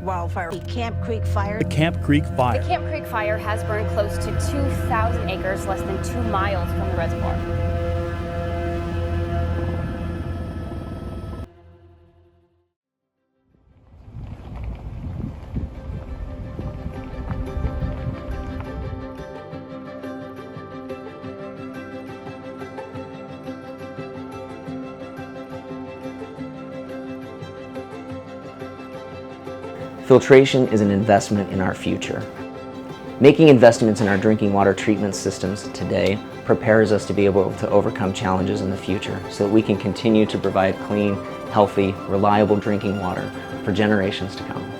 wildfire. The Camp Creek fire. The Camp Creek fire. The Camp Creek fire has burned close to 2,000 acres, less than 2 miles from the reservoir. Filtration is an investment in our future. Making investments in our drinking water treatment systems today prepares us to be able to overcome challenges in the future so that we can continue to provide clean, healthy, reliable drinking water for generations to come.